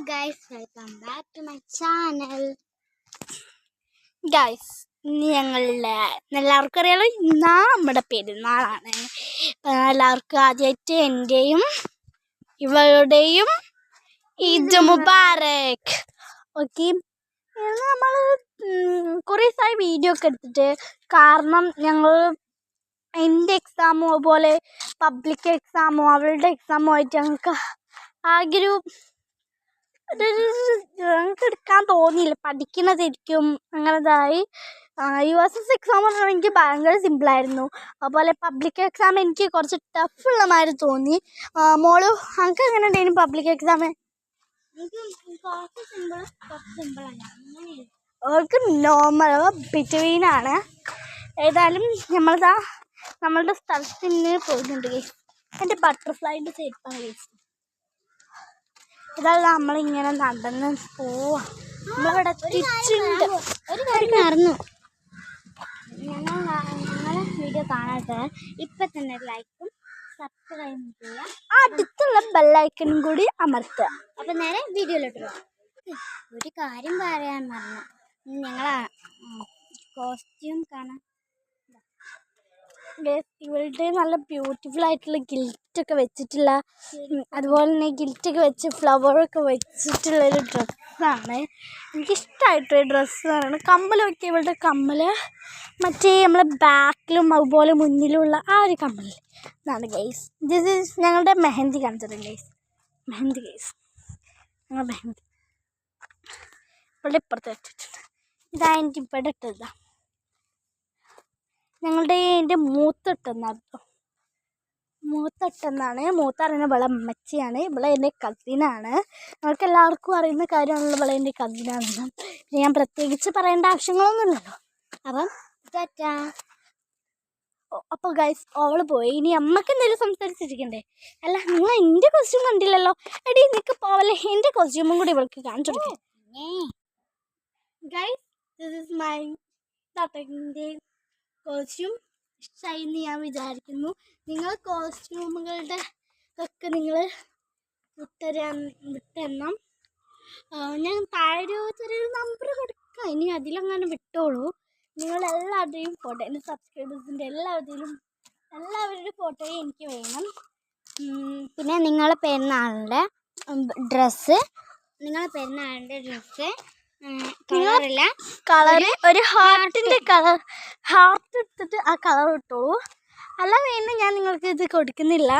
guys, welcome back to my channel. Guys ഞങ്ങളുടെ എല്ലാവർക്കും അറിയാലോ നമ്മുടെ പെരുന്നാളാണ്. എല്ലാവർക്കും ആദ്യമായിട്ട് എൻ്റെയും ഇവളുടെയും ഈദ് മുബാറക്. ഓക്കെ, നമ്മൾ കുറേ ദിവസമായി വീഡിയോ ഒക്കെ എടുത്തിട്ട്, കാരണം ഞങ്ങൾ എൻ്റെ എക്സാമോ അതുപോലെ പബ്ലിക് എക്സാമോ അവളുടെ എക്സാമോ ആയിട്ട് ഞങ്ങൾക്ക് ആകെ ഞങ്ങൾക്ക് എടുക്കാൻ തോന്നിയില്ല. പഠിക്കുന്നതായിരിക്കും അങ്ങനെതായി. USS എക്സാം പറഞ്ഞാൽ എനിക്ക് ഭയങ്കര സിമ്പിളായിരുന്നു. അതുപോലെ പബ്ലിക് എക്സാം എനിക്ക് കുറച്ച് ടഫുള്ള മാതിരി തോന്നി. മോള് ഞങ്ങൾക്ക് എങ്ങനെ ഉണ്ടായിരുന്നു പബ്ലിക് എക്സാം? അവൾക്ക് നോർമൽ ബിറ്റ്വീനാണ്. ഏതായാലും നമ്മളുടെ സ്ഥലത്തിന് പോകുന്നുണ്ട്. എൻ്റെ ബട്ടർഫ്ലൈൻ്റെ സേഫാണ് കേസ്. ഇതാണ് നമ്മളിങ്ങനെ നടന്ന് പോവാ. നമ്മളിവിടെ തിരിച്ചുണ്ട്. ഒരു കാര്യം മറന്നു, ഞങ്ങളെ വീഡിയോ കാണാത്ത ഇപ്പം തന്നെ ലൈക്കും സബ്സ്ക്രൈബും ചെയ്യുക, അടുത്തുള്ള ബെല്ലൈക്കനും കൂടി അമർത്തുക. അപ്പം നേരെ വീഡിയോയിലോട്ട് പോകാം. ഒരു കാര്യം പറയാൻ മറന്നു, ഞങ്ങളെ കോസ്റ്റ്യൂം കാണാൻ. ഇവളുടെ നല്ല ബ്യൂട്ടിഫുൾ ആയിട്ടുള്ള ഗിൽറ്റൊക്കെ വെച്ചിട്ടുള്ള, അതുപോലെ തന്നെ ഗിൽറ്റൊക്കെ വെച്ച് ഫ്ലവറൊക്കെ വെച്ചിട്ടുള്ളൊരു ഡ്രസ്സാണ്. എനിക്കിഷ്ടമായിട്ടൊരു ഡ്രസ്സാണ്. കമ്മലൊക്കെ ഇവളുടെ കമ്മൽ മറ്റേ നമ്മളെ ബാക്കിലും അതുപോലെ മുന്നിലുള്ള ആ ഒരു കമ്മൽ ഇതാണ് ഗൈസ്. ദിസ് ഈസ് ഞങ്ങളുടെ മെഹന്തി കാണിച്ചിട്ടുണ്ട് ഗൈസ്. മെഹന്തി ഗൈസ്, ഞങ്ങൾ മെഹന്തി ഇവളുടെ ഇപ്പുറത്ത് വെച്ചിട്ടുണ്ട്. ഇതാ എനിക്ക് ഇവിടെ ഇട്ടതാണ്. എൻ്റെ മൂത്തിട്ടെന്നാണ് കേട്ടോ. മൂത്തറിയുന്ന ഇവളെ അമ്മച്ചിയാണ്. ഇവളെ എൻ്റെ കസിനാണ്. ഞങ്ങൾക്ക് എല്ലാവർക്കും അറിയുന്ന കാര്യമാണല്ലോ ഇവളെ എൻ്റെ കസിനാണെന്ന്. പിന്നെ ഞാൻ പ്രത്യേകിച്ച് പറയേണ്ട ആവശ്യങ്ങളൊന്നുമില്ലല്ലോ. അപ്പോൾ ഗൈസ് അവൾ പോയി. ഇനി അമ്മക്ക് എന്തെങ്കിലും സംസാരിച്ചിരിക്കണ്ടേ? അല്ല, നിങ്ങൾ എൻ്റെ കോസ്റ്റ്യൂം കണ്ടില്ലല്ലോ. എടി നിനക്ക് പോവല്ലേ, എൻ്റെ കോസ്റ്റ്യൂമും കൂടി ഇവൾക്ക് കാണിച്ചു കൊടുക്കേ. ഗൈസ്, ദിസ് ഈസ് മൈ താത്തൻ്റെ കോസ്റ്റ്യൂം. ഇഷ്ടമായി എന്ന് ഞാൻ വിചാരിക്കുന്നു. നിങ്ങൾ കോസ്റ്റ്യൂമുകളുടെ ഒക്കെ നിങ്ങൾ വിട്ടെണ്ണം. ഞാൻ താഴെ ചെറിയൊരു നമ്പർ കൊടുക്കാം. ഇനി അതിലങ്ങനെ വിട്ടോളൂ. നിങ്ങളെല്ലാവരുടെയും ഫോട്ടോ, എൻ്റെ സബ്സ്ക്രൈബേഴ്സിൻ്റെ എല്ലാവരുടെയും ഫോട്ടോയും എനിക്ക് വേണം. പിന്നെ നിങ്ങളെ പെരുന്നാളിൻ്റെ ഡ്രസ്സ് കളറ് ഒരു ഹാർട്ടിൻ്റെ ഹാർട്ട് എടുത്തിട്ട് ആ കളർ ഇട്ടോളൂ. അല്ല വേണം, ഞാൻ നിങ്ങൾക്ക് ഇത് കൊടുക്കുന്നില്ല.